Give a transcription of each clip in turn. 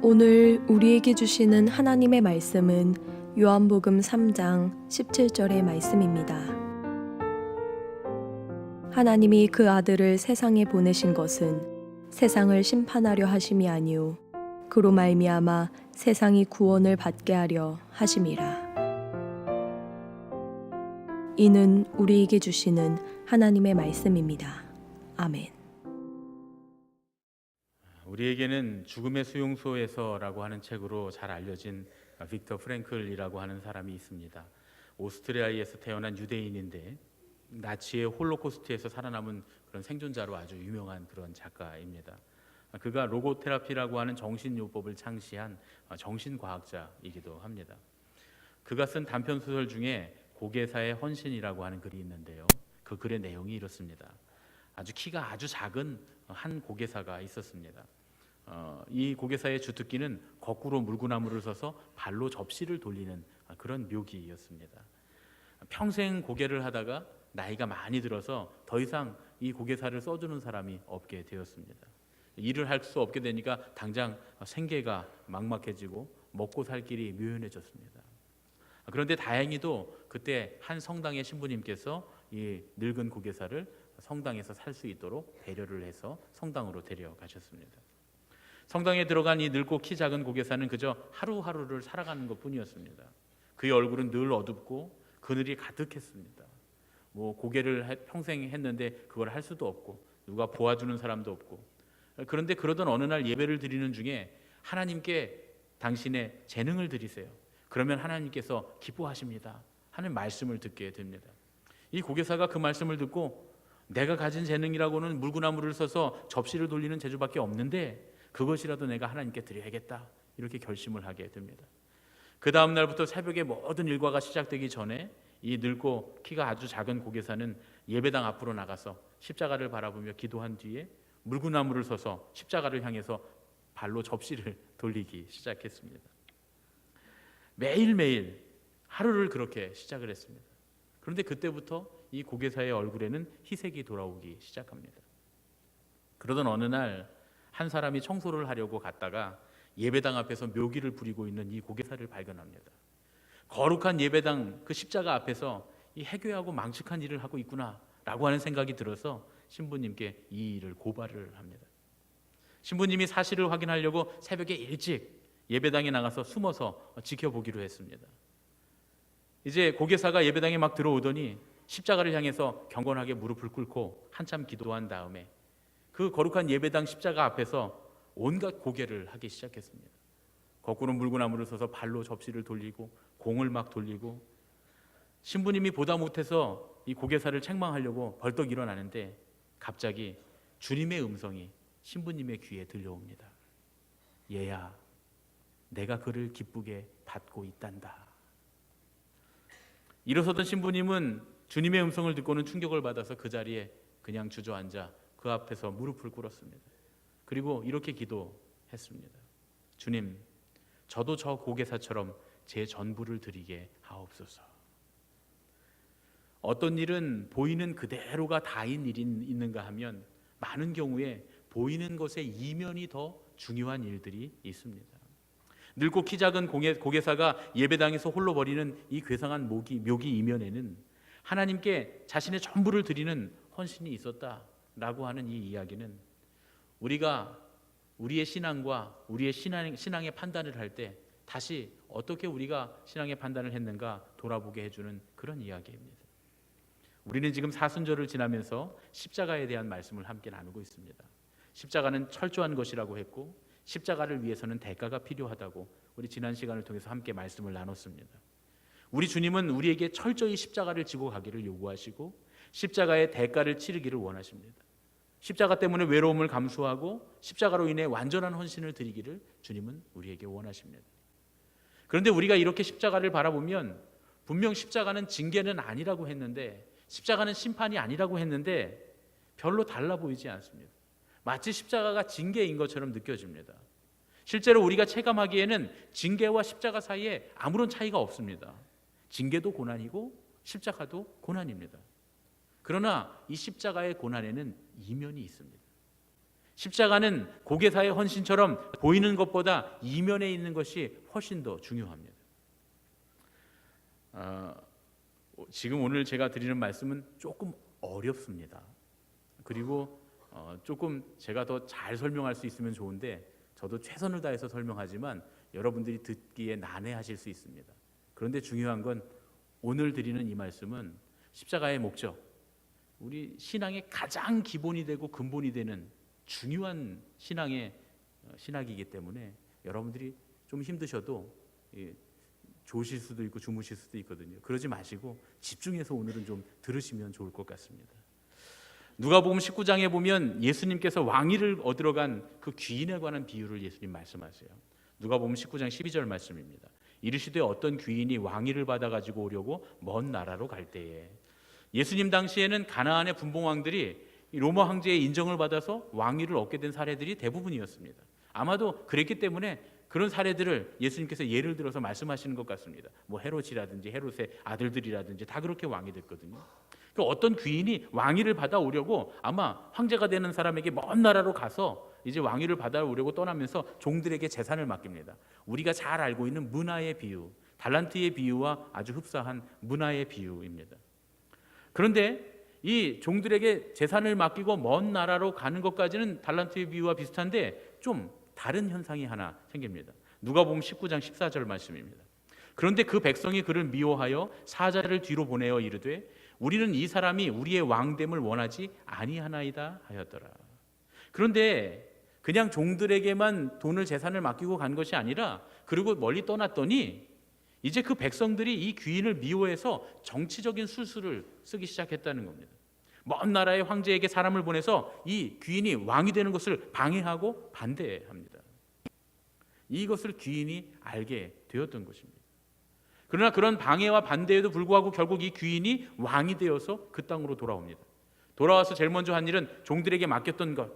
오늘 우리에게 주시는 하나님의 말씀은 요한복음 3장 17절의 말씀입니다. 하나님이 그 아들을 세상에 보내신 것은 세상을 심판하려 하심이 아니요 그로 말미암아 세상이 구원을 받게 하려 하심이라. 이는 우리에게 주시는 하나님의 말씀입니다. 아멘. 우리에게는 죽음의 수용소에서라고 하는 책으로 잘 알려진 빅터 프랭클이라고 하는 사람이 있습니다. 오스트리아에서 태어난 유대인인데 나치의 홀로코스트에서 살아남은 그런 생존자로 아주 유명한 그런 작가입니다. 그가 로고테라피라고 하는 정신요법을 창시한 정신과학자이기도 합니다. 그가 쓴 단편 소설 중에 고개사의 헌신이라고 하는 글이 있는데요. 그 글의 내용이 이렇습니다. 키가 아주 작은 한 고개사가 있었습니다. 이 고개사의 주특기는 거꾸로 물구나무를 서서 발로 접시를 돌리는 그런 묘기였습니다. 평생 고개를 하다가 나이가 많이 들어서 더 이상 이 고개사를 써주는 사람이 없게 되었습니다. 일을 할 수 없게 되니까 당장 생계가 막막해지고 먹고 살 길이 묘연해졌습니다. 그런데 다행히도 그때 한 성당의 신부님께서 이 늙은 고개사를 성당에서 살 수 있도록 배려를 해서 성당으로 데려가셨습니다. 성당에 들어간 이 늙고 키 작은 고개사는 그저 하루하루를 살아가는 것뿐이었습니다. 그의 얼굴은 늘 어둡고 그늘이 가득했습니다. 고개를 평생 했는데 그걸 할 수도 없고 누가 보아주는 사람도 없고, 그런데 그러던 어느 날 예배를 드리는 중에 하나님께 당신의 재능을 드리세요. 그러면 하나님께서 기뻐하십니다 하는 말씀을 듣게 됩니다. 이 고개사가 그 말씀을 듣고 내가 가진 재능이라고는 물구나무를 서서 접시를 돌리는 재주밖에 없는데 그것이라도 내가 하나님께 드려야겠다, 이렇게 결심을 하게 됩니다. 그 다음 날부터 새벽에 모든 일과가 시작되기 전에 이 늙고 키가 아주 작은 고개사는 예배당 앞으로 나가서 십자가를 바라보며 기도한 뒤에 물구나무를 서서 십자가를 향해서 발로 접시를 돌리기 시작했습니다. 매일매일 하루를 그렇게 시작을 했습니다. 그런데 그때부터 이 고개사의 얼굴에는 희색이 돌아오기 시작합니다. 그러던 어느 날 한 사람이 청소를 하려고 갔다가 예배당 앞에서 묘기를 부리고 있는 이 고개사를 발견합니다. 거룩한 예배당 그 십자가 앞에서 이 해괴하고 망측한 일을 하고 있구나 라고 하는 생각이 들어서 신부님께 이 일을 고발을 합니다. 신부님이 사실을 확인하려고 새벽에 일찍 예배당에 나가서 숨어서 지켜보기로 했습니다. 이제 고개사가 예배당에 막 들어오더니 십자가를 향해서 경건하게 무릎을 꿇고 한참 기도한 다음에 그 거룩한 예배당 십자가 앞에서 온갖 고개를 하기 시작했습니다. 거꾸로 물구나무를 서서 발로 접시를 돌리고 공을 막 돌리고, 신부님이 보다 못해서 이 고개사를 책망하려고 벌떡 일어나는데 갑자기 주님의 음성이 신부님의 귀에 들려옵니다. 얘야, 내가 그를 기쁘게 받고 있단다. 일어서던 신부님은 주님의 음성을 듣고는 충격을 받아서 그 자리에 그냥 주저앉아 그 앞에서 무릎을 꿇었습니다. 그리고 이렇게 기도했습니다. 주님, 저도 저 고개사처럼 제 전부를 드리게 하옵소서. 어떤 일은 보이는 그대로가 다인 일이 있는가 하면 많은 경우에 보이는 것의 이면이 더 중요한 일들이 있습니다. 늙고 키 작은 고개사가 예배당에서 홀로 버리는 이 괴상한 묘기 이면에는 하나님께 자신의 전부를 드리는 헌신이 있었다라고 하는 이 이야기는 우리가 우리의 신앙과 우리의 신앙의 판단을 할 때 다시 어떻게 우리가 신앙의 판단을 했는가 돌아보게 해주는 그런 이야기입니다. 우리는 지금 사순절을 지나면서 십자가에 대한 말씀을 함께 나누고 있습니다. 십자가는 철저한 것이라고 했고 십자가를 위해서는 대가가 필요하다고 우리 지난 시간을 통해서 함께 말씀을 나눴습니다. 우리 주님은 우리에게 철저히 십자가를 지고 가기를 요구하시고 십자가의 대가를 치르기를 원하십니다. 십자가 때문에 외로움을 감수하고 십자가로 인해 완전한 헌신을 드리기를 주님은 우리에게 원하십니다. 그런데 우리가 이렇게 십자가를 바라보면 분명 십자가는 징계는 아니라고 했는데, 십자가는 심판이 아니라고 했는데 별로 달라 보이지 않습니다. 마치 십자가가 징계인 것처럼 느껴집니다. 실제로 우리가 체감하기에는 징계와 십자가 사이에 아무런 차이가 없습니다. 징계도 고난이고 십자가도 고난입니다. 그러나 이 십자가의 고난에는 이면이 있습니다. 십자가는 고개사의 헌신처럼 보이는 것보다 이면에 있는 것이 훨씬 더 중요합니다. 지금 오늘 제가 드리는 말씀은 조금 어렵습니다. 그리고 조금 제가 더 잘 설명할 수 있으면 좋은데 저도 최선을 다해서 설명하지만 여러분들이 듣기에 난해하실 수 있습니다. 그런데 중요한 건 오늘 드리는 이 말씀은 십자가의 목적, 우리 신앙의 가장 기본이 되고 근본이 되는 중요한 신학이기 때문에 여러분들이 좀 힘드셔도 좋으실 수도 있고 주무실 수도 있거든요. 그러지 마시고 집중해서 오늘은 좀 들으시면 좋을 것 같습니다. 누가복음 19장에 보면 예수님께서 왕위를 얻으러 간 그 귀인에 관한 비유를 예수님 말씀하세요. 누가복음 19장 12절 말씀입니다. 이르시되 어떤 귀인이 왕위를 받아 가지고 오려고 먼 나라로 갈 때에, 예수님 당시에는 가나안의 분봉왕들이 로마 황제의 인정을 받아서 왕위를 얻게 된 사례들이 대부분이었습니다. 아마도 그랬기 때문에 그런 사례들을 예수님께서 예를 들어서 말씀하시는 것 같습니다. 뭐 헤롯이라든지 헤롯의 아들들이라든지 다 그렇게 왕이 됐거든요. 그 어떤 귀인이 왕위를 받아오려고 아마 황제가 되는 사람에게 먼 나라로 가서 이제 왕위를 받아오려고 떠나면서 종들에게 재산을 맡깁니다. 우리가 잘 알고 있는 문화의 비유, 달란트의 비유와 아주 흡사한 문화의 비유입니다. 그런데 이 종들에게 재산을 맡기고 먼 나라로 가는 것까지는 달란트의 비유와 비슷한데 좀 다른 현상이 하나 생깁니다. 누가복음 19장 14절 말씀입니다. 그런데 그 백성이 그를 미워하여 사자를 뒤로 보내어 이르되 우리는 이 사람이 우리의 왕됨을 원하지 아니하나이다 하였더라. 그런데 그냥 종들에게만 돈을 재산을 맡기고 간 것이 아니라 그리고 멀리 떠났더니 이제 그 백성들이 이 귀인을 미워해서 정치적인 술수를 쓰기 시작했다는 겁니다. 먼 나라의 황제에게 사람을 보내서 이 귀인이 왕이 되는 것을 방해하고 반대합니다. 이것을 귀인이 알게 되었던 것입니다. 그러나 그런 방해와 반대에도 불구하고 결국 이 귀인이 왕이 되어서 그 땅으로 돌아옵니다. 돌아와서 제일 먼저 한 일은 종들에게 맡겼던 것,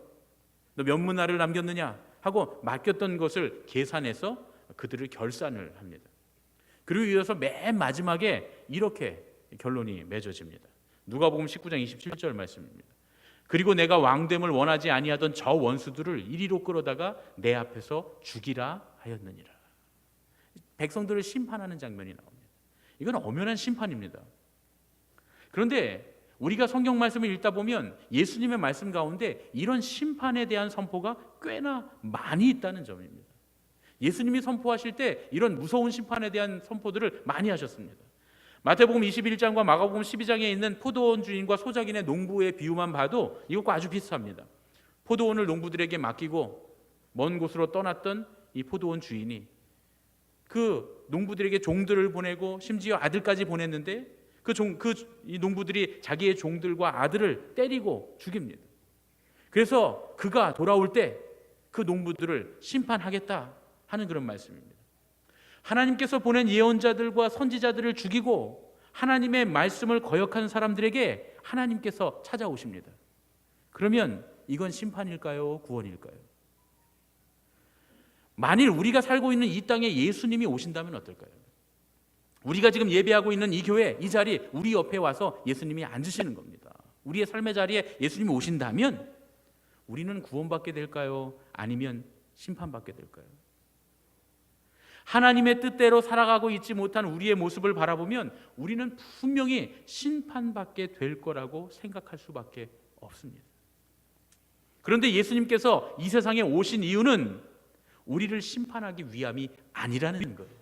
너 몇 문화를 남겼느냐 하고 맡겼던 것을 계산해서 그들을 결산을 합니다. 그리고 이어서 맨 마지막에 이렇게 결론이 맺어집니다. 누가복음 19장 27절 말씀입니다. 그리고 내가 왕됨을 원하지 아니하던 저 원수들을 이리로 끌어다가 내 앞에서 죽이라 하였느니라. 백성들을 심판하는 장면이 나옵니다. 이건 엄연한 심판입니다. 그런데 우리가 성경 말씀을 읽다 보면 예수님의 말씀 가운데 이런 심판에 대한 선포가 꽤나 많이 있다는 점입니다. 예수님이 선포하실 때 이런 무서운 심판에 대한 선포들을 많이 하셨습니다. 마태복음 21장과 마가복음 12장에 있는 포도원 주인과 소작인의 농부의 비유만 봐도 이것과 아주 비슷합니다. 포도원을 농부들에게 맡기고 먼 곳으로 떠났던 이 포도원 주인이 그 농부들에게 종들을 보내고 심지어 아들까지 보냈는데 이 농부들이 자기의 종들과 아들을 때리고 죽입니다. 그래서 그가 돌아올 때 그 농부들을 심판하겠다 하는 그런 말씀입니다. 하나님께서 보낸 예언자들과 선지자들을 죽이고 하나님의 말씀을 거역한 사람들에게 하나님께서 찾아오십니다. 그러면 이건 심판일까요? 구원일까요? 만일 우리가 살고 있는 이 땅에 예수님이 오신다면 어떨까요? 우리가 지금 예배하고 있는 이 교회, 이 자리, 우리 옆에 와서 예수님이 앉으시는 겁니다. 우리의 삶의 자리에 예수님이 오신다면 우리는 구원받게 될까요? 아니면 심판받게 될까요? 하나님의 뜻대로 살아가고 있지 못한 우리의 모습을 바라보면 우리는 분명히 심판받게 될 거라고 생각할 수밖에 없습니다. 그런데 예수님께서 이 세상에 오신 이유는 우리를 심판하기 위함이 아니라는 거예요.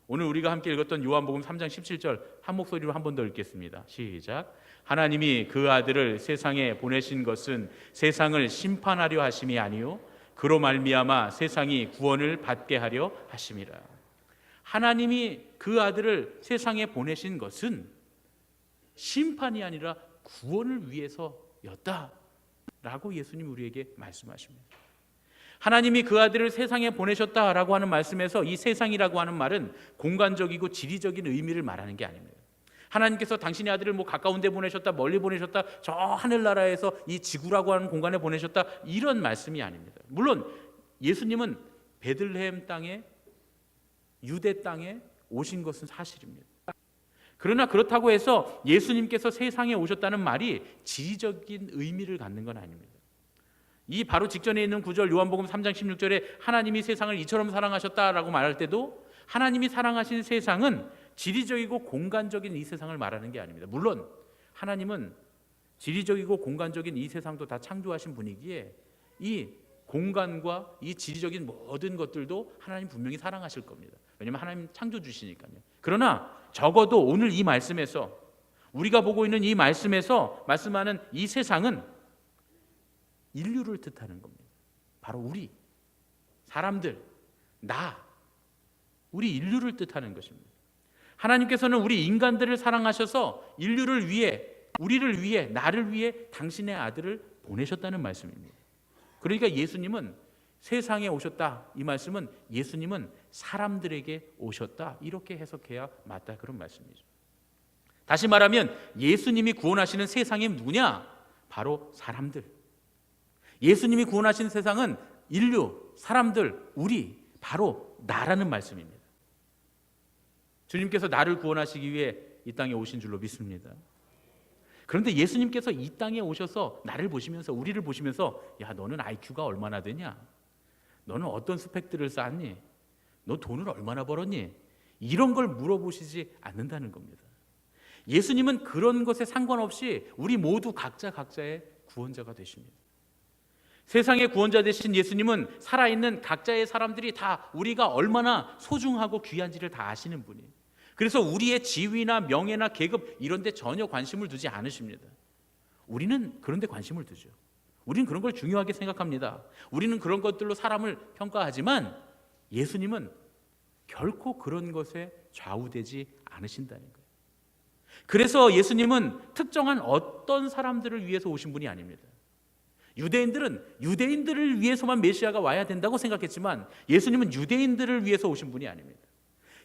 오늘 우리가 함께 읽었던 요한복음 3장 17절 한 목소리로 한 번 더 읽겠습니다. 시작. 하나님이 그 아들을 세상에 보내신 것은 세상을 심판하려 하심이 아니요 그로 말미암아 세상이 구원을 받게 하려 하심이라. 하나님이 그 아들을 세상에 보내신 것은 심판이 아니라 구원을 위해서였다라고 예수님 우리에게 말씀하십니다. 하나님이 그 아들을 세상에 보내셨다라고 하는 말씀에서 이 세상이라고 하는 말은 공간적이고 지리적인 의미를 말하는 게 아닙니다. 하나님께서 당신의 아들을 뭐 가까운 데 보내셨다, 멀리 보내셨다, 저 하늘나라에서 이 지구라고 하는 공간에 보내셨다, 이런 말씀이 아닙니다. 물론 예수님은 베들레헴 땅에, 유대 땅에 오신 것은 사실입니다. 그러나 그렇다고 해서 예수님께서 세상에 오셨다는 말이 지리적인 의미를 갖는 건 아닙니다. 이 바로 직전에 있는 구절 요한복음 3장 16절에 하나님이 세상을 이처럼 사랑하셨다라고 말할 때도 하나님이 사랑하신 세상은 지리적이고 공간적인 이 세상을 말하는 게 아닙니다. 물론 하나님은 지리적이고 공간적인 이 세상도 다 창조하신 분이기에 이 공간과 이 지리적인 모든 것들도 하나님 분명히 사랑하실 겁니다. 왜냐하면 하나님 창조주시니까요. 그러나 적어도 오늘 이 말씀에서 우리가 보고 있는 이 말씀에서 말씀하는 이 세상은 인류를 뜻하는 겁니다. 바로 우리 사람들, 우리 인류를 뜻하는 것입니다. 하나님께서는 우리 인간들을 사랑하셔서 인류를 위해, 우리를 위해, 나를 위해 당신의 아들을 보내셨다는 말씀입니다. 그러니까 예수님은 세상에 오셨다, 이 말씀은 예수님은 사람들에게 오셨다, 이렇게 해석해야 맞다, 그런 말씀이죠. 다시 말하면 예수님이 구원하시는 세상이 누구냐? 바로 사람들. 예수님이 구원하신 세상은 인류, 사람들, 우리, 바로 나라는 말씀입니다. 주님께서 나를 구원하시기 위해 이 땅에 오신 줄로 믿습니다. 그런데 예수님께서 이 땅에 오셔서 나를 보시면서, 우리를 보시면서, 야, 너는 IQ가 얼마나 되냐? 너는 어떤 스펙들을 쌓았니? 너 돈을 얼마나 벌었니? 이런 걸 물어보시지 않는다는 겁니다. 예수님은 그런 것에 상관없이 우리 모두 각자의 구원자가 되십니다. 세상의 구원자 되신 예수님은 살아있는 각자의 사람들이 다 우리가 얼마나 소중하고 귀한지를 다 아시는 분이에요. 그래서 우리의 지위나 명예나 계급 이런 데 전혀 관심을 두지 않으십니다. 우리는 그런 데 관심을 두죠. 우리는 그런 걸 중요하게 생각합니다. 우리는 그런 것들로 사람을 평가하지만 예수님은 결코 그런 것에 좌우되지 않으신다는 거예요. 그래서 예수님은 특정한 어떤 사람들을 위해서 오신 분이 아닙니다. 유대인들은 유대인들을 위해서만 메시아가 와야 된다고 생각했지만 예수님은 유대인들을 위해서 오신 분이 아닙니다.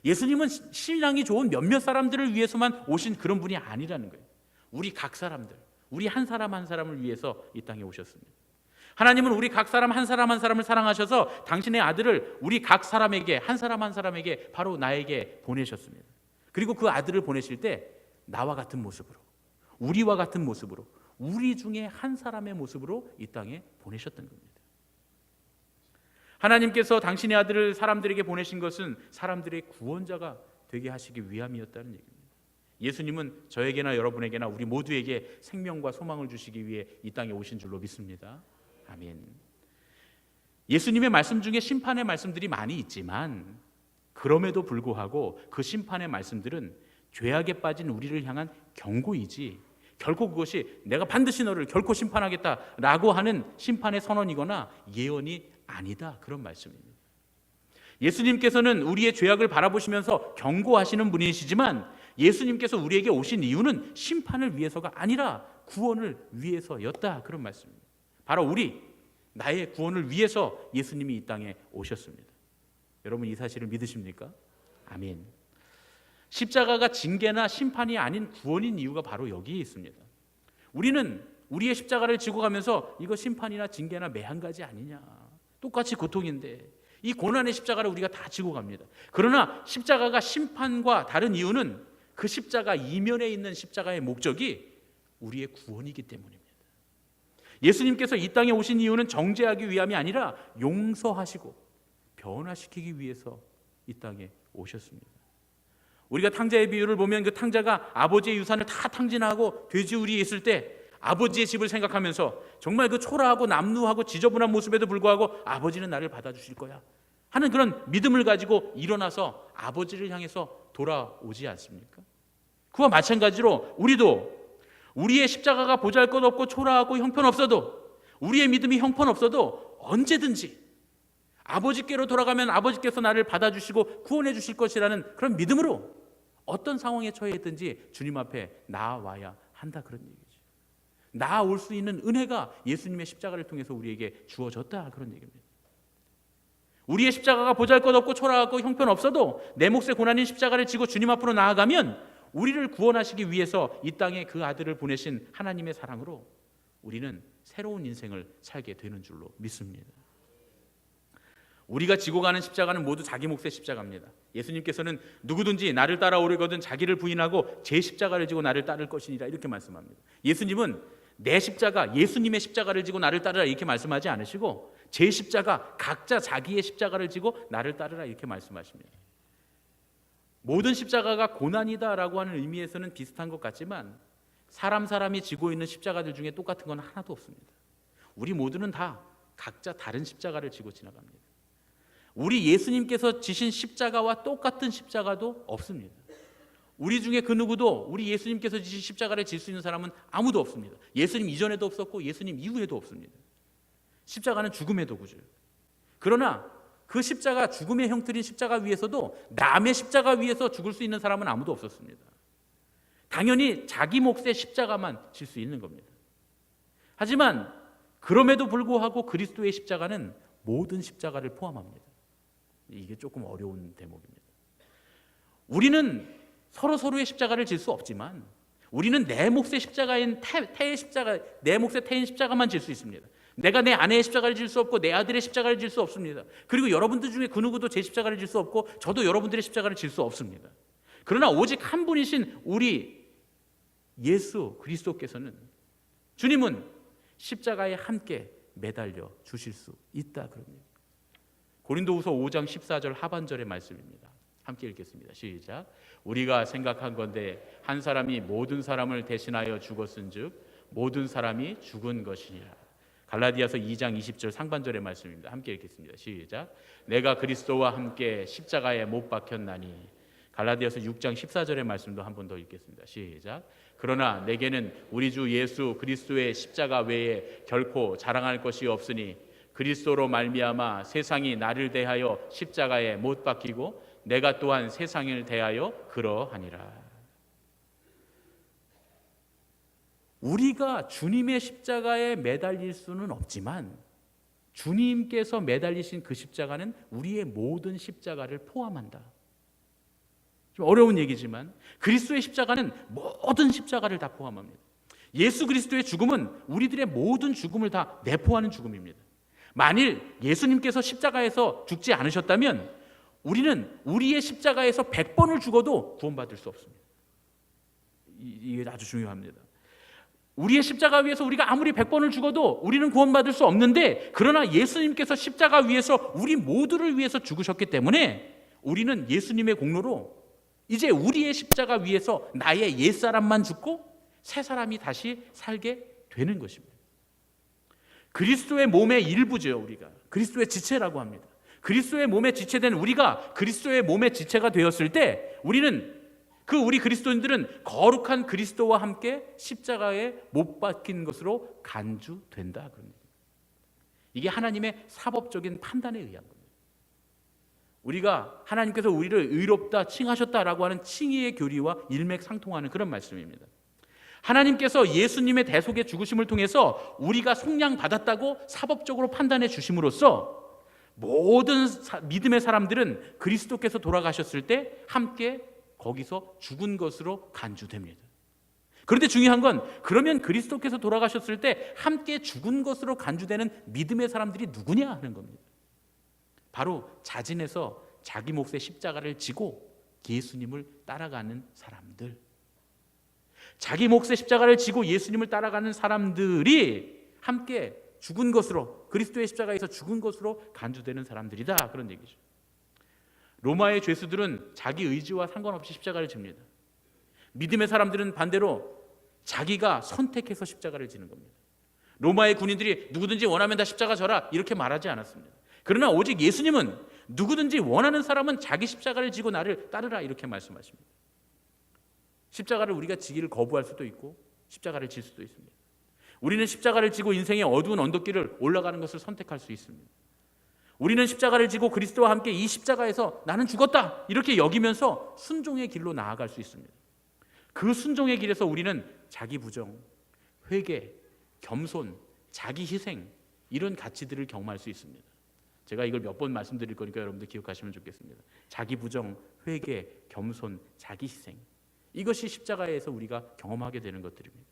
예수님은 신앙이 좋은 몇몇 사람들을 위해서만 오신 그런 분이 아니라는 거예요. 우리 각 사람들, 우리 한 사람 한 사람을 위해서 이 땅에 오셨습니다. 하나님은 우리 각 사람 한 사람 한 사람을 사랑하셔서 당신의 아들을 우리 각 사람에게, 한 사람 한 사람에게, 바로 나에게 보내셨습니다. 그리고 그 아들을 보내실 때 나와 같은 모습으로, 우리와 같은 모습으로, 우리 중에 한 사람의 모습으로 이 땅에 보내셨던 겁니다. 하나님께서 당신의 아들을 사람들에게 보내신 것은 사람들의 구원자가 되게 하시기 위함이었다는 얘기입니다. 예수님은 저에게나 여러분에게나 우리 모두에게 생명과 소망을 주시기 위해 이 땅에 오신 줄로 믿습니다. 아멘. 예수님의 말씀 중에 심판의 말씀들이 많이 있지만 그럼에도 불구하고 그 심판의 말씀들은 죄악에 빠진 우리를 향한 경고이지 결코 그것이 내가 반드시 너를 결코 심판하겠다라고 하는 심판의 선언이거나 예언이 아니다, 그런 말씀입니다. 예수님께서는 우리의 죄악을 바라보시면서 경고하시는 분이시지만 예수님께서 우리에게 오신 이유는 심판을 위해서가 아니라 구원을 위해서였다, 그런 말씀입니다. 바로 나의 구원을 위해서 예수님이 이 땅에 오셨습니다. 여러분 이 사실을 믿으십니까? 아멘. 십자가가 징계나 심판이 아닌 구원인 이유가 바로 여기에 있습니다. 우리는 우리의 십자가를 지고 가면서 이거 심판이나 징계나 매한 가지 아니냐, 똑같이 고통인데 이 고난의 십자가를 우리가 다 지고 갑니다. 그러나 십자가가 심판과 다른 이유는 그 십자가 이면에 있는 십자가의 목적이 우리의 구원이기 때문입니다. 예수님께서 이 땅에 오신 이유는 정죄하기 위함이 아니라 용서하시고 변화시키기 위해서 이 땅에 오셨습니다. 우리가 탕자의 비유를 보면 그 탕자가 아버지의 유산을 다 탕진하고 돼지우리에 있을 때 아버지의 집을 생각하면서 정말 그 초라하고 남루하고 지저분한 모습에도 불구하고 아버지는 나를 받아주실 거야 하는 그런 믿음을 가지고 일어나서 아버지를 향해서 돌아오지 않습니까? 그와 마찬가지로 우리도 우리의 십자가가 보잘것없고 초라하고 형편없어도, 우리의 믿음이 형편없어도 언제든지 아버지께로 돌아가면 아버지께서 나를 받아주시고 구원해 주실 것이라는 그런 믿음으로 어떤 상황에 처해 있든지 주님 앞에 나아와야 한다, 그런 얘기죠. 나아올 수 있는 은혜가 예수님의 십자가를 통해서 우리에게 주어졌다, 그런 얘기입니다. 우리의 십자가가 보잘것없고 초라하고 형편없어도 내 몫의 고난인 십자가를 지고 주님 앞으로 나아가면 우리를 구원하시기 위해서 이 땅에 그 아들을 보내신 하나님의 사랑으로 우리는 새로운 인생을 살게 되는 줄로 믿습니다. 우리가 지고 가는 십자가는 모두 자기 몫의 십자가입니다. 예수님께서는 누구든지 나를 따라오려거든 자기를 부인하고 제 십자가를 지고 나를 따를 것이니라, 이렇게 말씀합니다. 예수님은 내 십자가, 예수님의 십자가를 지고 나를 따르라 이렇게 말씀하지 않으시고 제 십자가, 각자 자기의 십자가를 지고 나를 따르라 이렇게 말씀하십니다. 모든 십자가가 고난이다라고 하는 의미에서는 비슷한 것 같지만 사람이 지고 있는 십자가들 중에 똑같은 건 하나도 없습니다. 우리 모두는 다 각자 다른 십자가를 지고 지나갑니다. 우리 예수님께서 지신 십자가와 똑같은 십자가도 없습니다. 우리 중에 그 누구도 우리 예수님께서 지신 십자가를 질 수 있는 사람은 아무도 없습니다. 예수님 이전에도 없었고 예수님 이후에도 없습니다. 십자가는 죽음의 도구죠. 그러나 그 십자가, 죽음의 형틀인 십자가 위에서도 남의 십자가 위에서 죽을 수 있는 사람은 아무도 없었습니다. 당연히 자기 몫의 십자가만 질 수 있는 겁니다. 하지만 그럼에도 불구하고 그리스도의 십자가는 모든 십자가를 포함합니다. 이게 조금 어려운 대목입니다. 우리는 서로의 십자가를 질 수 없지만 우리는 내 몫의 십자가인 태의 십자가, 내 몫의 태인 십자가만 질 수 있습니다. 내가 내 아내의 십자가를 질 수 없고 내 아들의 십자가를 질 수 없습니다. 그리고 여러분들 중에 그 누구도 제 십자가를 질 수 없고 저도 여러분들의 십자가를 질 수 없습니다. 그러나 오직 한 분이신 우리 예수 그리스도께서는, 주님은 십자가에 함께 매달려 주실 수 있다 그럽니다. 고린도후서 5장 14절 하반절의 말씀입니다. 함께 읽겠습니다. 시작. 우리가 생각한 건데 한 사람이 모든 사람을 대신하여 죽었은즉 모든 사람이 죽은 것이니라. 갈라디아서 2장 20절 상반절의 말씀입니다. 함께 읽겠습니다. 시작. 내가 그리스도와 함께 십자가에 못 박혔나니. 갈라디아서 6장 14절의 말씀도 한 번 더 읽겠습니다. 시작. 그러나 내게는 우리 주 예수 그리스도의 십자가 외에 결코 자랑할 것이 없으니 그리스도로 말미암아 세상이 나를 대하여 십자가에 못 박히고 내가 또한 세상을 대하여 그러하니라. 우리가 주님의 십자가에 매달릴 수는 없지만 주님께서 매달리신 그 십자가는 우리의 모든 십자가를 포함한다. 좀 어려운 얘기지만 그리스도의 십자가는 모든 십자가를 다 포함합니다. 예수 그리스도의 죽음은 우리들의 모든 죽음을 다 내포하는 죽음입니다. 만일 예수님께서 십자가에서 죽지 않으셨다면 우리는 우리의 십자가에서 100번을 죽어도 구원받을 수 없습니다. 이게 아주 중요합니다. 우리의 십자가 위에서 우리가 아무리 100번을 죽어도 우리는 구원받을 수 없는데, 그러나 예수님께서 십자가 위에서 우리 모두를 위해서 죽으셨기 때문에 우리는 예수님의 공로로 이제 우리의 십자가 위에서 나의 옛사람만 죽고 새 사람이 다시 살게 되는 것입니다. 그리스도의 몸의 일부죠. 우리가 그리스도의 지체라고 합니다. 그리스도의 몸에 지체된 우리가 그리스도의 몸의 지체가 되었을 때 우리 그리스도인들은 거룩한 그리스도와 함께 십자가에 못 박힌 것으로 간주된다. 이게 하나님의 사법적인 판단에 의한 겁니다. 우리가 하나님께서 우리를 의롭다 칭하셨다라고 하는 칭의의 교리와 일맥상통하는 그런 말씀입니다. 하나님께서 예수님의 대속의 죽으심을 통해서 우리가 속량받았다고 사법적으로 판단해 주심으로써 모든 믿음의 사람들은 그리스도께서 돌아가셨을 때 함께 거기서 죽은 것으로 간주됩니다. 그런데 중요한 건, 그러면 그리스도께서 돌아가셨을 때 함께 죽은 것으로 간주되는 믿음의 사람들이 누구냐 하는 겁니다. 바로 자진해서 자기 몫의 십자가를 지고 예수님을 따라가는 사람들, 자기 몫의 십자가를 지고 예수님을 따라가는 사람들이 함께 죽은 것으로, 그리스도의 십자가에서 죽은 것으로 간주되는 사람들이다, 그런 얘기죠. 로마의 죄수들은 자기 의지와 상관없이 십자가를 집니다. 믿음의 사람들은 반대로 자기가 선택해서 십자가를 지는 겁니다. 로마의 군인들이 누구든지 원하면 다 십자가 져라 이렇게 말하지 않았습니다. 그러나 오직 예수님은 누구든지 원하는 사람은 자기 십자가를 지고 나를 따르라 이렇게 말씀하십니다. 십자가를 우리가 지기를 거부할 수도 있고 십자가를 질 수도 있습니다. 우리는 십자가를 지고 인생의 어두운 언덕길을 올라가는 것을 선택할 수 있습니다. 우리는 십자가를 지고 그리스도와 함께 이 십자가에서 나는 죽었다 이렇게 여기면서 순종의 길로 나아갈 수 있습니다. 그 순종의 길에서 우리는 자기 부정, 회개, 겸손, 자기 희생, 이런 가치들을 경험할 수 있습니다. 제가 이걸 몇 번 말씀드릴 거니까 여러분들 기억하시면 좋겠습니다. 자기 부정, 회개, 겸손, 자기 희생, 이것이 십자가에서 우리가 경험하게 되는 것들입니다.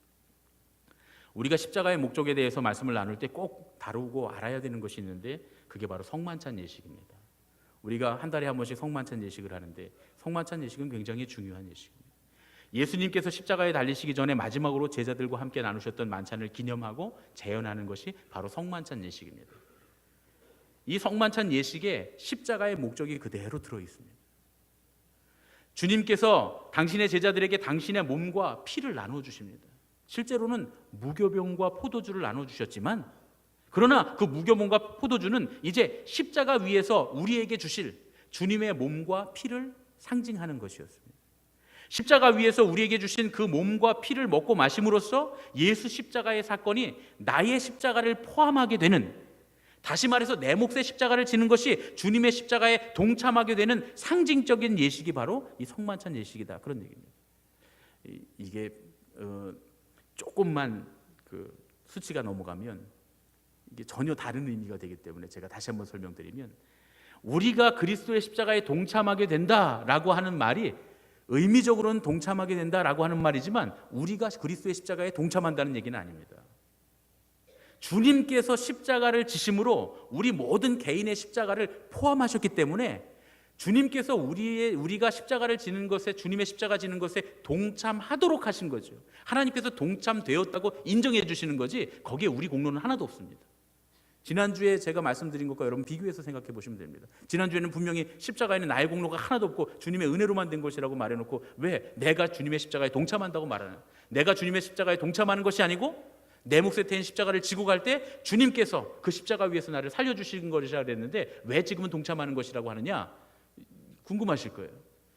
우리가 십자가의 목적에 대해서 말씀을 나눌 때 꼭 다루고 알아야 되는 것이 있는데, 그게 바로 성만찬 예식입니다. 우리가 한 달에 한 번씩 성만찬 예식을 하는데 성만찬 예식은 굉장히 중요한 예식입니다. 예수님께서 십자가에 달리시기 전에 마지막으로 제자들과 함께 나누셨던 만찬을 기념하고 재현하는 것이 바로 성만찬 예식입니다. 이 성만찬 예식에 십자가의 목적이 그대로 들어 있습니다. 주님께서 당신의 제자들에게 당신의 몸과 피를 나눠 주십니다. 실제로는 무교병과 포도주를 나눠 주셨지만, 그러나 그 무교병과 포도주는 이제 십자가 위에서 우리에게 주실 주님의 몸과 피를 상징하는 것이었습니다. 십자가 위에서 우리에게 주신 그 몸과 피를 먹고 마심으로써 예수 십자가의 사건이 나의 십자가를 포함하게 되는, 다시 말해서 내 몫의 십자가를 지는 것이 주님의 십자가에 동참하게 되는 상징적인 예식이 바로 이 성만찬 예식이다, 그런 얘기입니다. 이게 조금만 그 수치가 넘어가면 이게 전혀 다른 의미가 되기 때문에 제가 다시 한번 설명드리면, 우리가 그리스도의 십자가에 동참하게 된다라고 하는 말이 의미적으로는 동참하게 된다라고 하는 말이지만 우리가 그리스도의 십자가에 동참한다는 얘기는 아닙니다. 주님께서 십자가를 지심으로 우리 모든 개인의 십자가를 포함하셨기 때문에 주님께서 우리가 십자가를 지는 것에, 주님의 십자가 지는 것에 동참하도록 하신 거죠. 하나님께서 동참되었다고 인정해 주시는 거지 거기에 우리 공로는 하나도 없습니다. 지난주에 제가 말씀드린 것과 여러분 비교해서 생각해 보시면 됩니다. 지난주에는 분명히 십자가에는 나의 공로가 하나도 없고 주님의 은혜로만 된 것이라고 말해놓고, 왜 내가 주님의 십자가에 동참한다고 말하는, 내가 주님의 십자가에 동참하는 것이 아니고 내 몫에 태인 십자가를 지고 갈 때 주님께서 그 십자가 위에서 나를 살려주신 것이라 그랬는데 왜 지금은 동참하는 것이라고 하느냐 궁금하실 거예요.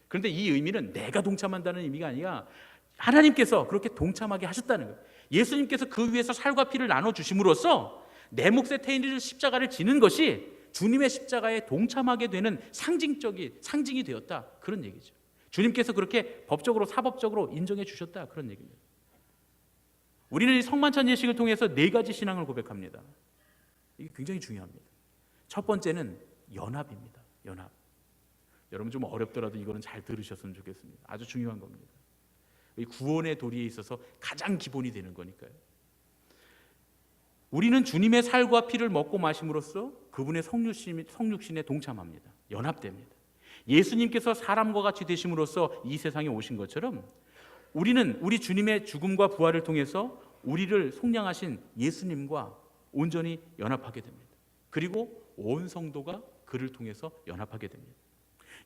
그런데 이 의미는 내가 동참한다는 의미가 아니라 하나님께서 그렇게 동참하게 하셨다는 거예요. 예수님께서 그 위에서 살과 피를 나눠주심으로써 내 몫에 태인 십자가를 지는 것이 주님의 십자가에 동참하게 되는 상징이 되었다, 그런 얘기죠. 주님께서 그렇게 법적으로 사법적으로 인정해 주셨다, 그런 얘기입니다. 우리는 이 성만찬 예식을 통해서 4가지 신앙을 고백합니다. 이게 굉장히 중요합니다. 첫 번째는 연합입니다. 연합. 여러분 좀 어렵더라도 이거는 잘 들으셨으면 좋겠습니다. 아주 중요한 겁니다. 이 구원의 도리에 있어서 가장 기본이 되는 거니까요. 우리는 주님의 살과 피를 먹고 마심으로써 그분의 성육신에 동참합니다. 연합됩니다. 예수님께서 사람과 같이 되심으로써 이 세상에 오신 것처럼 우리는 우리 주님의 죽음과 부활을 통해서 우리를 속량하신 예수님과 온전히 연합하게 됩니다. 그리고 온 성도가 그를 통해서 연합하게 됩니다.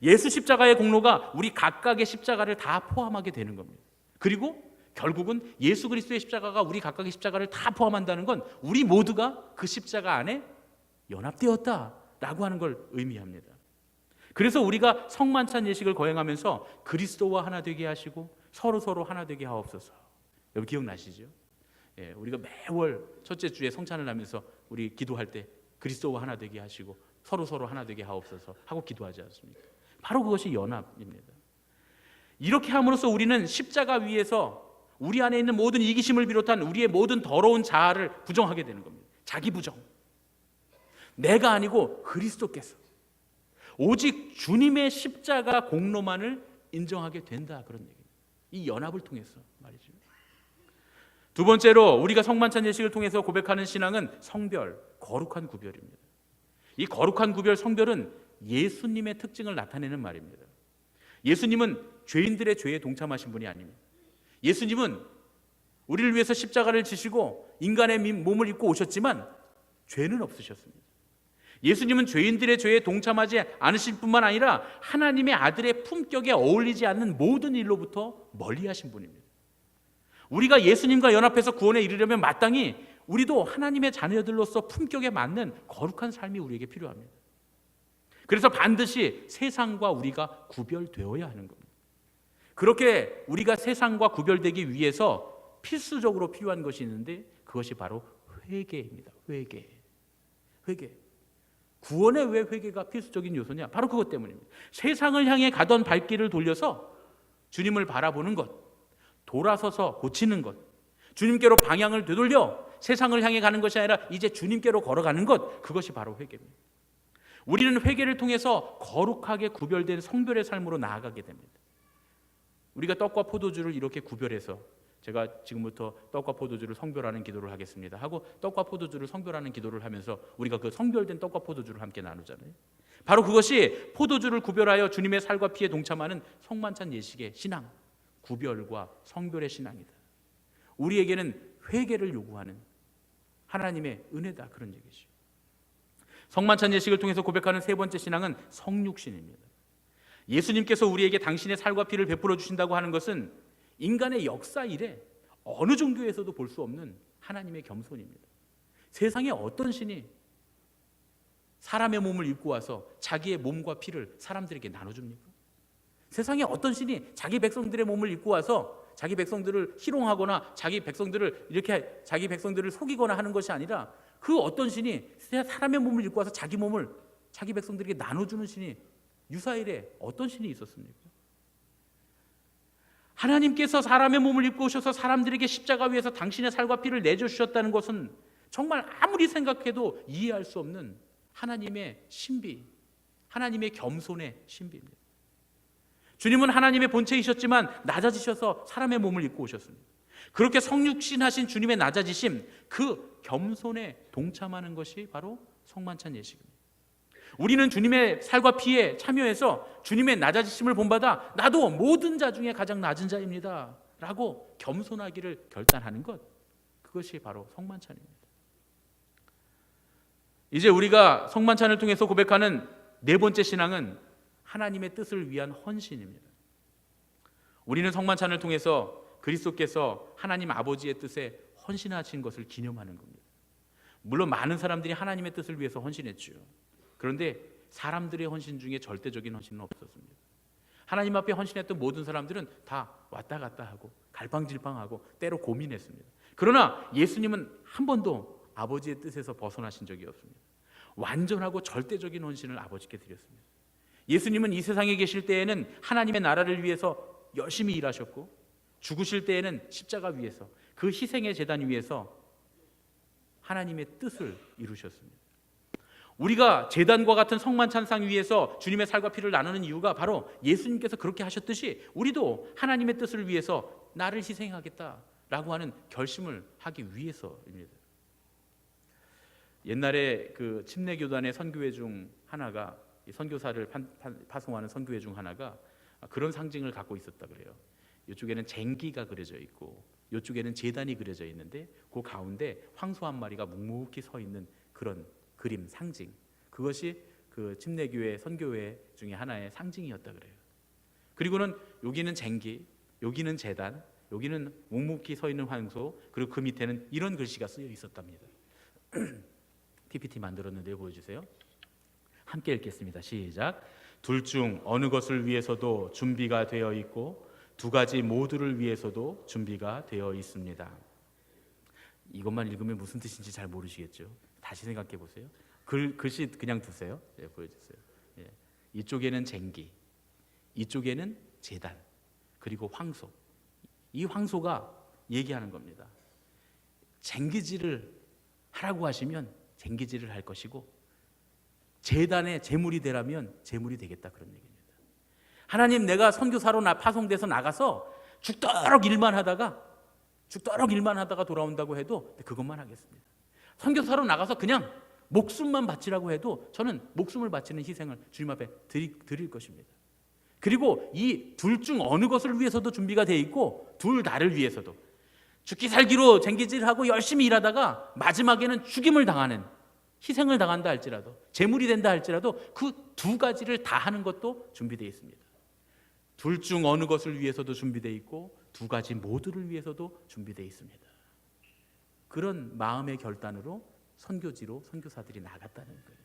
예수 십자가의 공로가 우리 각각의 십자가를 다 포함하게 되는 겁니다. 그리고 결국은 예수 그리스도의 십자가가 우리 각각의 십자가를 다 포함한다는 건 우리 모두가 그 십자가 안에 연합되었다라고 하는 걸 의미합니다. 그래서 우리가 성만찬 예식을 거행하면서 그리스도와 하나 되게 하시고 서로 하나 되게 하옵소서. 여러분 기억나시죠? 예, 우리가 매월 첫째 주에 성찬을 하면서 우리 기도할 때 그리스도와 하나 되게 하시고 서로 하나 되게 하옵소서 하고 기도하지 않습니까? 바로 그것이 연합입니다. 이렇게 함으로써 우리는 십자가 위에서 우리 안에 있는 모든 이기심을 비롯한 우리의 모든 더러운 자아를 부정하게 되는 겁니다. 자기 부정. 내가 아니고 그리스도께서 오직 주님의 십자가 공로만을 인정하게 된다, 그런 얘기입니다. 이 연합을 통해서 말이죠. 두 번째로 우리가 성만찬 예식을 통해서 고백하는 신앙은 성별, 거룩한 구별입니다. 이 거룩한 구별, 성별은 예수님의 특징을 나타내는 말입니다. 예수님은 죄인들의 죄에 동참하신 분이 아닙니다. 예수님은 우리를 위해서 십자가를 지시고 인간의 몸을 입고 오셨지만 죄는 없으셨습니다. 예수님은 죄인들의 죄에 동참하지 않으실 뿐만 아니라 하나님의 아들의 품격에 어울리지 않는 모든 일로부터 멀리하신 분입니다. 우리가 예수님과 연합해서 구원에 이르려면 마땅히 우리도 하나님의 자녀들로서 품격에 맞는 거룩한 삶이 우리에게 필요합니다. 그래서 반드시 세상과 우리가 구별되어야 하는 겁니다. 그렇게 우리가 세상과 구별되기 위해서 필수적으로 필요한 것이 있는데 그것이 바로 회개입니다. 회개. 구원에 왜 회개가 필수적인 요소냐? 바로 그것 때문입니다. 세상을 향해 가던 발길을 돌려서 주님을 바라보는 것, 돌아서서 고치는 것, 주님께로 방향을 되돌려 세상을 향해 가는 것이 아니라 이제 주님께로 걸어가는 것, 그것이 바로 회개입니다. 우리는 회개를 통해서 거룩하게 구별된 성별의 삶으로 나아가게 됩니다. 우리가 떡과 포도주를 이렇게 구별해서, 제가 지금부터 떡과 포도주를 성별하는 기도를 하겠습니다 하고 떡과 포도주를 성별하는 기도를 하면서 우리가 그 성별된 떡과 포도주를 함께 나누잖아요. 바로 그것이 포도주를 구별하여 주님의 살과 피에 동참하는 성만찬 예식의 신앙, 구별과 성별의 신앙이다. 우리에게는 회개를 요구하는 하나님의 은혜다, 그런 얘기죠. 성만찬 예식을 통해서 고백하는 세 번째 신앙은 성육신입니다. 예수님께서 우리에게 당신의 살과 피를 베풀어 주신다고 하는 것은 인간의 역사 이래 어느 종교에서도 볼 수 없는 하나님의 겸손입니다. 세상에 어떤 신이 사람의 몸을 입고 와서 자기의 몸과 피를 사람들에게 나눠줍니까? 세상에 어떤 신이 자기 백성들의 몸을 입고 와서 자기 백성들을 희롱하거나 자기 백성들을 속이거나 하는 것이 아니라, 그 어떤 신이 사람의 몸을 입고 와서 자기 몸을 자기 백성들에게 나눠주는 신이 유사일에 어떤 신이 있었습니까? 하나님께서 사람의 몸을 입고 오셔서 사람들에게 십자가 위에서 당신의 살과 피를 내주셨다는 것은 정말 아무리 생각해도 이해할 수 없는 하나님의 신비, 하나님의 겸손의 신비입니다. 주님은 하나님의 본체이셨지만 낮아지셔서 사람의 몸을 입고 오셨습니다. 그렇게 성육신하신 주님의 낮아지심, 그 겸손에 동참하는 것이 바로 성만찬 예식입니다. 우리는 주님의 살과 피에 참여해서 주님의 낮아지심을 본받아 나도 모든 자 중에 가장 낮은 자입니다 라고 겸손하기를 결단하는 것, 그것이 바로 성만찬입니다. 이제 우리가 성만찬을 통해서 고백하는 네 번째 신앙은 하나님의 뜻을 위한 헌신입니다. 우리는 성만찬을 통해서 그리스도께서 하나님 아버지의 뜻에 헌신하신 것을 기념하는 겁니다. 물론 많은 사람들이 하나님의 뜻을 위해서 헌신했죠. 그런데 사람들의 헌신 중에 절대적인 헌신은 없었습니다. 하나님 앞에 헌신했던 모든 사람들은 다 왔다 갔다 하고 갈팡질팡하고 때로 고민했습니다. 그러나 예수님은 한 번도 아버지의 뜻에서 벗어나신 적이 없습니다. 완전하고 절대적인 헌신을 아버지께 드렸습니다. 예수님은 이 세상에 계실 때에는 하나님의 나라를 위해서 열심히 일하셨고, 죽으실 때에는 십자가 위에서, 그 희생의 제단 위에서 하나님의 뜻을 이루셨습니다. 우리가 제단과 같은 성만찬상 위에서 주님의 살과 피를 나누는 이유가 바로 예수님께서 그렇게 하셨듯이 우리도 하나님의 뜻을 위해서 나를 희생하겠다라고 하는 결심을 하기 위해서입니다. 옛날에 그 침례교단의 선교회 중 하나가, 선교사를 파송하는 선교회 중 하나가 그런 상징을 갖고 있었다 그래요. 이쪽에는 쟁기가 그려져 있고 이쪽에는 제단이 그려져 있는데 그 가운데 황소 한 마리가 묵묵히 서 있는 그런 그림, 상징, 그것이 그 침례교회 선교회 중에 하나의 상징이었다 그래요. 그리고는 여기는 쟁기, 여기는 제단, 여기는 묵묵히 서 있는 황소, 그리고 그 밑에는 이런 글씨가 쓰여 있었답니다. PPT 만들었는데 보여주세요. 함께 읽겠습니다. 시작. 둘 중 어느 것을 위해서도 준비가 되어 있고 두 가지 모두를 위해서도 준비가 되어 있습니다. 이것만 읽으면 무슨 뜻인지 잘 모르시겠죠. 다시 생각해 보세요. 글씨 그냥 두세요. 네, 보여주세요. 예. 이쪽에는 쟁기, 이쪽에는 제단, 그리고 황소. 이 황소가 얘기하는 겁니다. 쟁기질을 하라고 하시면 쟁기질을 할 것이고, 제단에 제물이 되라면 제물이 되겠다, 그런 얘기입니다. 하나님, 내가 선교사로 파송돼서 나가서 죽도록 일만 하다가 돌아온다고 해도 그것만 하겠습니다. 선교사로 나가서 그냥 목숨만 바치라고 해도 저는 목숨을 바치는 희생을 주님 앞에 드릴 것입니다. 그리고 이 둘 중 어느 것을 위해서도 준비가 되어 있고 둘 다를 위해서도, 죽기 살기로 쟁기질하고 열심히 일하다가 마지막에는 죽임을 당하는, 희생을 당한다 할지라도, 제물이 된다 할지라도 그 두 가지를 다 하는 것도 준비되어 있습니다. 둘 중 어느 것을 위해서도 준비되어 있고 두 가지 모두를 위해서도 준비되어 있습니다. 그런 마음의 결단으로 선교지로 선교사들이 나갔다는 거예요.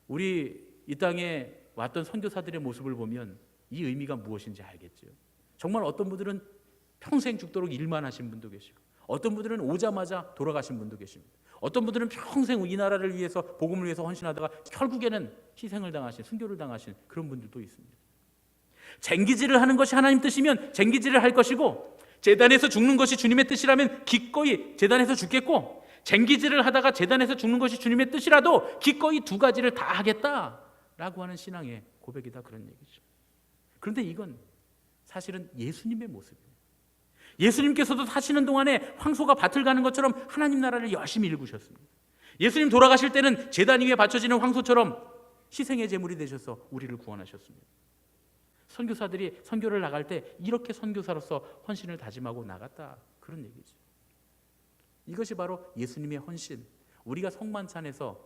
우리 이 땅에 왔던 선교사들의 모습을 보면 이 의미가 무엇인지 알겠죠. 정말 어떤 분들은 평생 죽도록 일만 하신 분도 계시고, 어떤 분들은 오자마자 돌아가신 분도 계십니다. 어떤 분들은 평생 이 나라를 위해서, 복음을 위해서 헌신하다가 결국에는 희생을 당하신, 순교를 당하신 그런 분들도 있습니다. 쟁기질을 하는 것이 하나님 뜻이면 쟁기질을 할 것이고, 제단에서 죽는 것이 주님의 뜻이라면 기꺼이 제단에서 죽겠고, 쟁기질을 하다가 제단에서 죽는 것이 주님의 뜻이라도 기꺼이 두 가지를 다 하겠다라고 하는 신앙의 고백이다, 그런 얘기죠. 그런데 이건 사실은 예수님의 모습입니다. 예수님께서도 사시는 동안에 황소가 밭을 가는 것처럼 하나님 나라를 열심히 일구셨습니다. 예수님 돌아가실 때는 제단 위에 바쳐지는 황소처럼 희생의 제물이 되셔서 우리를 구원하셨습니다. 선교사들이 선교를 나갈 때 이렇게 선교사로서 헌신을 다짐하고 나갔다, 그런 얘기죠. 이것이 바로 예수님의 헌신, 우리가 성만찬에서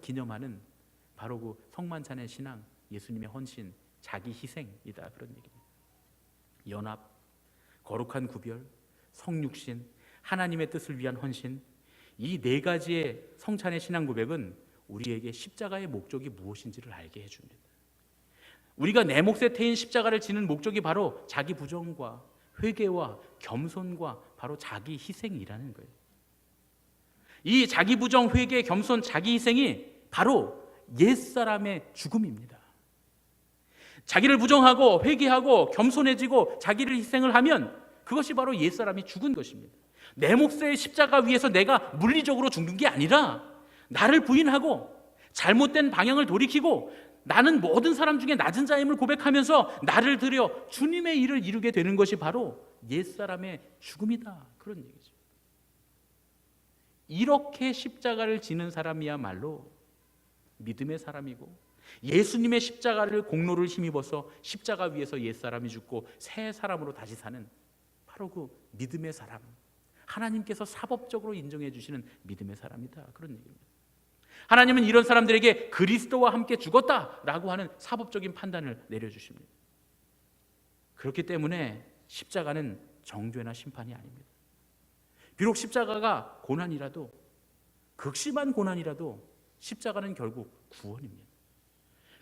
기념하는 바로 그 성만찬의 신앙, 예수님의 헌신, 자기 희생이다, 그런 얘기입니다. 연합, 거룩한 구별, 성육신, 하나님의 뜻을 위한 헌신, 이 네 가지의 성찬의 신앙 고백은 우리에게 십자가의 목적이 무엇인지를 알게 해줍니다. 우리가 내 몫에 태인 십자가를 지는 목적이 바로 자기 부정과 회개와 겸손과 바로 자기 희생이라는 거예요. 이 자기 부정, 회개, 겸손, 자기 희생이 바로 옛사람의 죽음입니다. 자기를 부정하고 회개하고 겸손해지고 자기를 희생을 하면 그것이 바로 옛사람이 죽은 것입니다. 내 몫의 십자가 위에서 내가 물리적으로 죽는 게 아니라 나를 부인하고 잘못된 방향을 돌이키고 나는 모든 사람 중에 낮은 자임을 고백하면서 나를 들여 주님의 일을 이루게 되는 것이 바로 옛사람의 죽음이다, 그런 얘기죠. 이렇게 십자가를 지는 사람이야말로 믿음의 사람이고, 예수님의 십자가를 공로를 힘입어서 십자가 위에서 옛사람이 죽고 새 사람으로 다시 사는 바로 그 믿음의 사람, 하나님께서 사법적으로 인정해 주시는 믿음의 사람이다, 그런 얘기입니다. 하나님은 이런 사람들에게 그리스도와 함께 죽었다라고 하는 사법적인 판단을 내려주십니다. 그렇기 때문에 십자가는 정죄나 심판이 아닙니다. 비록 십자가가 고난이라도, 극심한 고난이라도 십자가는 결국 구원입니다.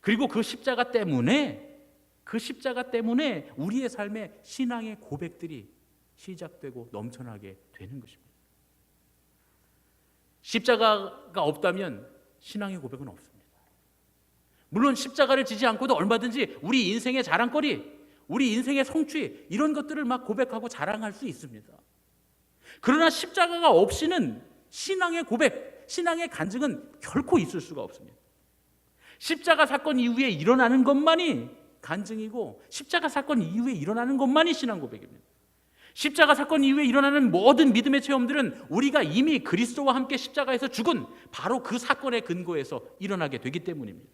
그리고 그 십자가 때문에 우리의 삶의 신앙의 고백들이 시작되고 넘쳐나게 되는 것입니다. 십자가가 없다면 신앙의 고백은 없습니다. 물론 십자가를 지지 않고도 얼마든지 우리 인생의 자랑거리, 우리 인생의 성취, 이런 것들을 막 고백하고 자랑할 수 있습니다. 그러나 십자가가 없이는 신앙의 고백, 신앙의 간증은 결코 있을 수가 없습니다. 십자가 사건 이후에 일어나는 것만이 간증이고, 십자가 사건 이후에 일어나는 것만이 신앙 고백입니다. 십자가 사건 이후에 일어나는 모든 믿음의 체험들은 우리가 이미 그리스도와 함께 십자가에서 죽은 바로 그 사건의 근거에서 일어나게 되기 때문입니다.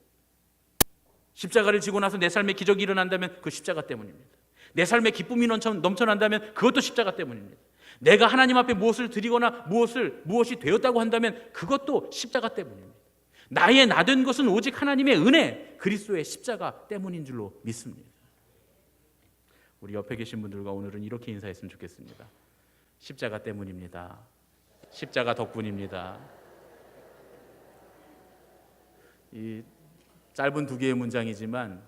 십자가를 지고 나서 내 삶에 기적이 일어난다면 그 십자가 때문입니다. 내 삶에 기쁨이 넘쳐난다면 그것도 십자가 때문입니다. 내가 하나님 앞에 무엇을 드리거나 무엇이 되었다고 한다면 그것도 십자가 때문입니다. 나의 나 된 것은 오직 하나님의 은혜, 그리스도의 십자가 때문인 줄로 믿습니다. 우리 옆에 계신 분들과 오늘은 이렇게 인사했으면 좋겠습니다. 십자가 때문입니다. 십자가 덕분입니다. 이 짧은 두 개의 문장이지만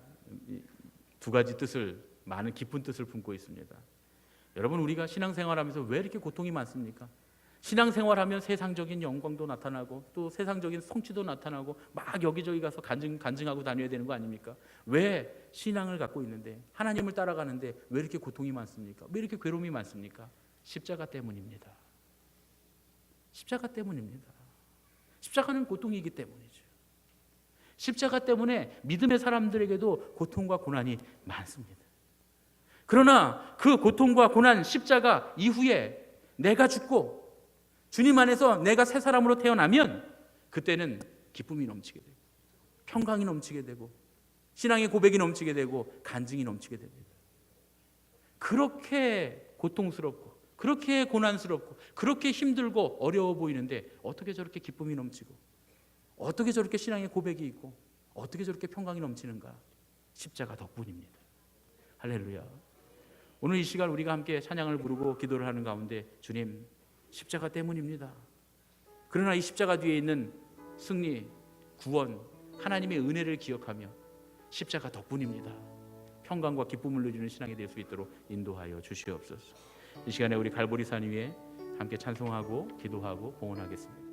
두 가지 뜻을, 많은 깊은 뜻을 품고 있습니다. 여러분, 우리가 신앙생활하면서 왜 이렇게 고통이 많습니까? 신앙생활하면 세상적인 영광도 나타나고 또 세상적인 성취도 나타나고 막 여기저기 가서 간증하고 다녀야 되는 거 아닙니까? 왜 신앙을 갖고 있는데, 하나님을 따라가는데 왜 이렇게 고통이 많습니까? 왜 이렇게 괴로움이 많습니까? 십자가 때문입니다. 십자가 때문입니다. 십자가는 고통이기 때문이죠. 십자가 때문에 믿음의 사람들에게도 고통과 고난이 많습니다. 그러나 그 고통과 고난, 십자가 이후에 내가 죽고 주님 안에서 내가 새 사람으로 태어나면 그때는 기쁨이 넘치게 되고 평강이 넘치게 되고 신앙의 고백이 넘치게 되고 간증이 넘치게 됩니다. 그렇게 고통스럽고 그렇게 고난스럽고 그렇게 힘들고 어려워 보이는데 어떻게 저렇게 기쁨이 넘치고 어떻게 저렇게 신앙의 고백이 있고 어떻게 저렇게 평강이 넘치는가? 십자가 덕분입니다. 할렐루야. 오늘 이 시간 우리가 함께 찬양을 부르고 기도를 하는 가운데, 주님, 십자가 때문입니다. 그러나 이 십자가 뒤에 있는 승리, 구원, 하나님의 은혜를 기억하며 십자가 덕분입니다. 평강과 기쁨을 누리는 신앙이 될 수 있도록 인도하여 주시옵소서. 이 시간에 우리 갈보리산 위에 함께 찬송하고 기도하고 봉헌하겠습니다.